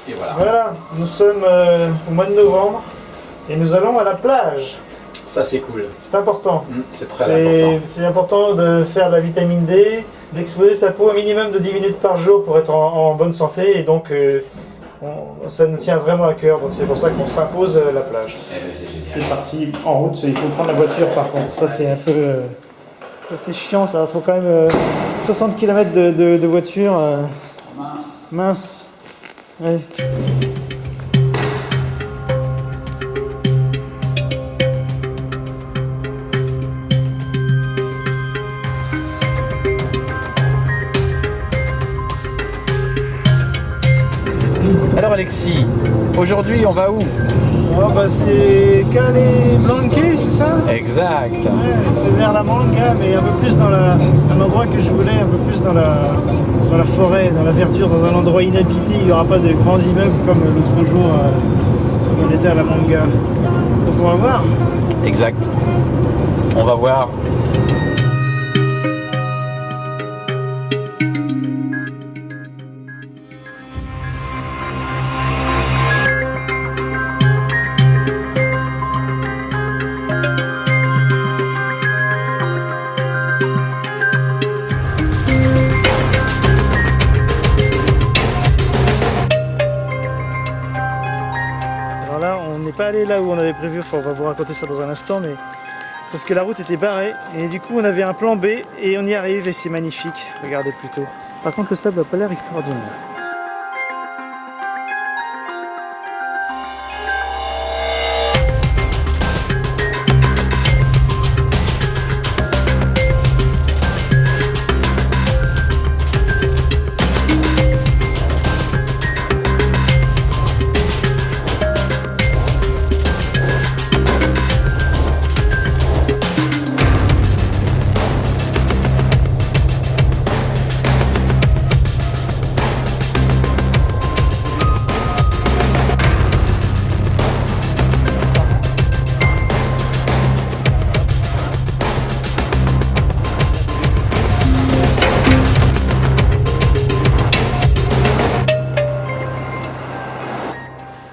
Et voilà. Voilà, nous sommes au mois de novembre et nous allons à la plage. Ça c'est cool. C'est important. C'est très important. C'est important de faire de la vitamine D, d'exposer sa peau un minimum de 10 minutes par jour pour être en bonne santé. Et donc, ça nous tient vraiment à cœur. Donc c'est pour ça qu'on s'impose la plage. C'est parti en route. Il faut prendre la voiture par contre. Ça c'est un peu... ça c'est chiant. Ça faut quand même 60 km de voiture. Mince. Ouais. Alors Alexis, aujourd'hui on va où? Oh bah c'est Caleblanque, c'est ça? Exact. Ouais, c'est vers la Manga, mais un peu plus dans l'endroit que je voulais, un peu plus dans la forêt, dans la verdure, dans un endroit inhabité. Il n'y aura pas de grands immeubles comme l'autre jour quand on était à la Manga. Donc on va voir. Exact. On va voir. Alors là, on n'est pas allé là où on avait prévu, enfin, on va vous raconter ça dans un instant, mais parce que la route était barrée et du coup on avait un plan B et on y arrive et c'est magnifique. Regardez plutôt. Par contre le sable n'a pas l'air extraordinaire.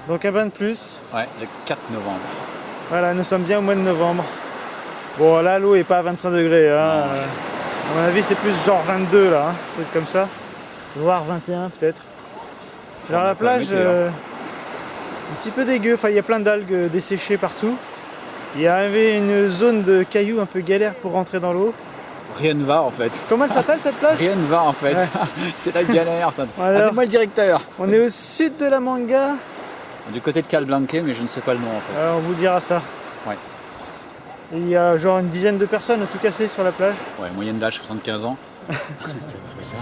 Donc un bain de plus. Ouais, le 4 novembre. Voilà, nous sommes bien au mois de novembre. Bon là l'eau est pas à 25 degrés. Hein. À mon avis c'est plus genre 22 là, hein, un truc comme ça. Voire 21 peut-être. Alors la plage, un petit peu dégueu, enfin il y a plein d'algues desséchées partout. Il y avait une zone de cailloux un peu galère pour rentrer dans l'eau. Rien ne va en fait. Comment elle s'appelle cette plage? Rien ne va en fait. Ouais. C'est la galère ça. Alors, Appelle-moi le directeur. on est au sud de la Manga. Du côté de Caleblanque, mais je ne sais pas le nom en fait. On vous dira ça. Ouais. Et il y a genre une dizaine de personnes tout cassées sur la plage. Ouais, moyenne d'âge 75 ans. C'est à peu près ça.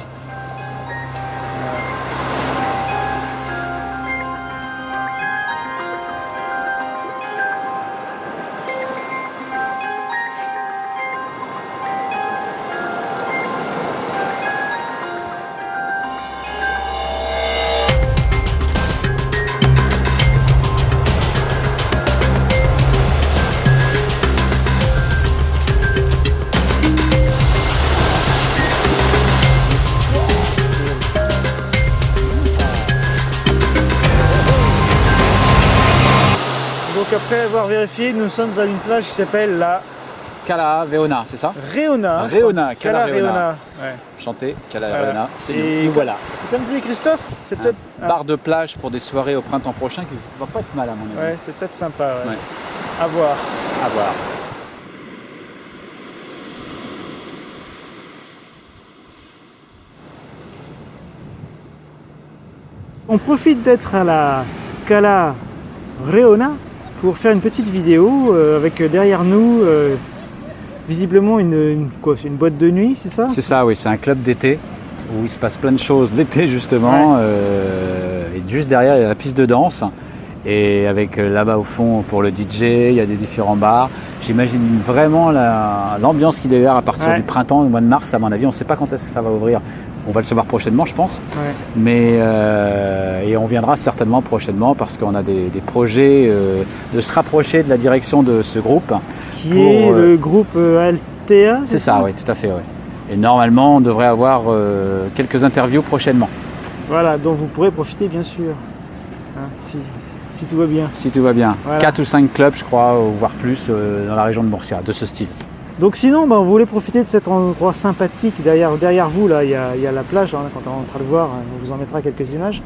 Donc après avoir vérifié, nous sommes à une plage qui s'appelle la Cala Veona, c'est ça? Reona. Reona, Cala Reona. Reona. Ouais. Chanté, Cala Voilà. Reona. C'est Et nous voilà. Comme disait Christophe, c'est peut-être Bar de plage pour des soirées au printemps prochain qui va pas être mal à mon avis. ouais, c'est peut-être sympa. Ouais. Ouais. À voir. À voir. On profite d'être à la Cala Reona pour faire une petite vidéo avec derrière nous visiblement quoi, c'est une boîte de nuit, c'est ça? C'est ça, oui, c'est un club d'été où il se passe plein de choses l'été justement. Ouais. Et juste derrière, il y a la piste de danse. Et avec là-bas au fond pour le DJ, il y a des différents bars. J'imagine vraiment l'ambiance qu'il doit y avoir à partir du printemps, au mois de mars, à mon avis. On ne sait pas quand est-ce que ça va ouvrir. On va le savoir prochainement, je pense. Ouais. Mais et on viendra certainement prochainement parce qu'on a des projets de se rapprocher de la direction de ce groupe. Qui est le groupe Altea? C'est ça, oui, tout à fait. Ouais. Et normalement, on devrait avoir quelques interviews prochainement. Voilà, dont vous pourrez profiter bien sûr. hein, si tout va bien. Si tout va bien. Voilà. 4 ou 5 clubs, je crois, voire plus, dans la région de Murcia, de ce style. Donc sinon, on voulait profiter de cet endroit sympathique. Derrière vous, là, il y a la plage, hein, quand on est en train de voir, on vous en mettra quelques images.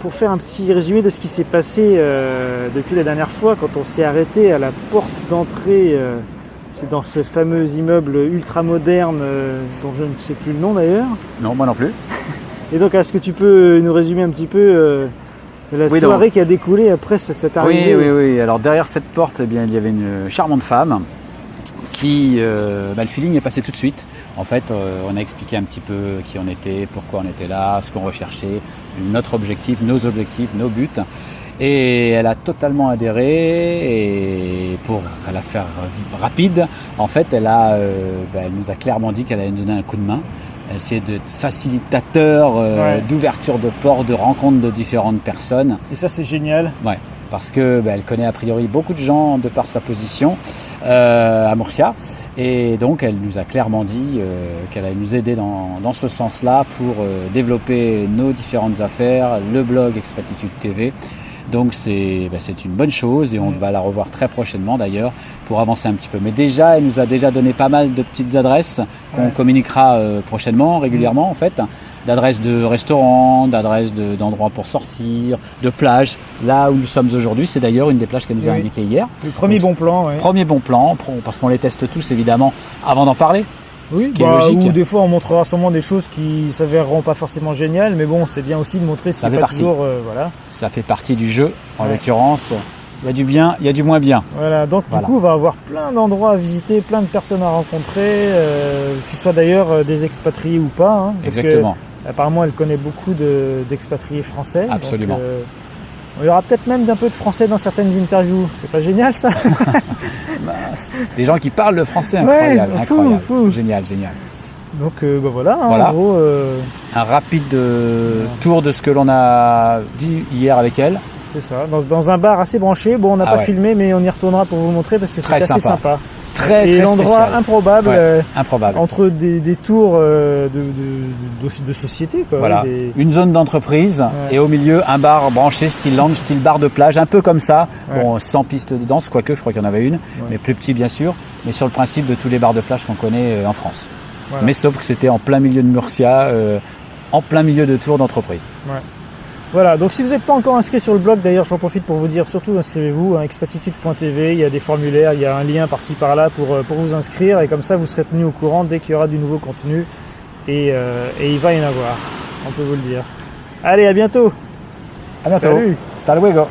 Pour faire un petit résumé de ce qui s'est passé depuis la dernière fois, quand on s'est arrêté à la porte d'entrée. C'est dans ce fameux immeuble ultra moderne dont je ne sais plus le nom d'ailleurs. Non, moi non plus. Et donc, est-ce que tu peux nous résumer un petit peu la soirée qui a découlé après cette arrivée? Oui. Alors derrière cette porte, eh bien, il y avait une charmante femme qui, le feeling est passé tout de suite. En fait, on a expliqué un petit peu qui on était, pourquoi on était là, ce qu'on recherchait, notre objectif, nos buts. Et elle a totalement adhéré, et pour la faire rapide, en fait, elle nous a clairement dit qu'elle allait nous donner un coup de main. Elle essayait d'être facilitateur d'ouverture de portes, de rencontres de différentes personnes. Et ça, c'est génial. Ouais, parce que elle connaît a priori beaucoup de gens de par sa position à Murcia. Et donc, elle nous a clairement dit qu'elle allait nous aider dans ce sens-là pour développer nos différentes affaires, le blog Expatitude TV. Donc c'est une bonne chose et on va la revoir très prochainement d'ailleurs pour avancer un petit peu. Mais déjà, elle nous a déjà donné pas mal de petites adresses qu'on communiquera prochainement, régulièrement en fait. D'adresses de restaurants, d'adresses d'endroits pour sortir, de plages. Là où nous sommes aujourd'hui, c'est d'ailleurs une des plages qu'elle nous a indiqué hier. Le premier bon plan. Ouais. Premier bon plan, parce qu'on les teste tous évidemment avant d'en parler. Oui, ou des fois on montrera sûrement des choses qui s'avéreront pas forcément géniales, mais bon, c'est bien aussi de montrer ce qui n'est pas toujours... voilà. Ça fait partie du jeu, en l'occurrence. Il y a du bien, il y a du moins bien. Voilà, donc du coup on va avoir plein d'endroits à visiter, plein de personnes à rencontrer, qu'ils soient d'ailleurs des expatriés ou pas. Hein, parce exactement. Que, apparemment elle connaît beaucoup d'expatriés français. Absolument. Donc, il y aura peut-être même un peu de français dans certaines interviews. C'est pas génial ça? Des gens qui parlent le français, incroyable. Fou. Génial. Donc voilà, voilà. En gros... un rapide tour de ce que l'on a dit hier avec elle. C'est ça, dans un bar assez branché. Bon, on n'a pas filmé, mais on y retournera pour vous montrer parce que c'est assez sympa. Très l'endroit improbable, improbable entre des tours de société. Quoi, voilà. Une zone d'entreprise et au milieu un bar branché, style lounge, style bar de plage, un peu comme ça. Bon, sans piste de danse, quoique je crois qu'il y en avait une, mais plus petit bien sûr. Mais sur le principe de tous les bars de plage qu'on connaît en France. Voilà. Mais sauf que c'était en plein milieu de Murcia, en plein milieu de tours d'entreprise. Ouais. Voilà, donc si vous n'êtes pas encore inscrit sur le blog, d'ailleurs j'en profite pour vous dire, surtout inscrivez-vous à expatitude.tv, il y a des formulaires, il y a un lien par-ci par-là pour vous inscrire et comme ça vous serez tenu au courant dès qu'il y aura du nouveau contenu et il va y en avoir, on peut vous le dire. Allez, à bientôt. À bientôt. Salut. Hasta luego.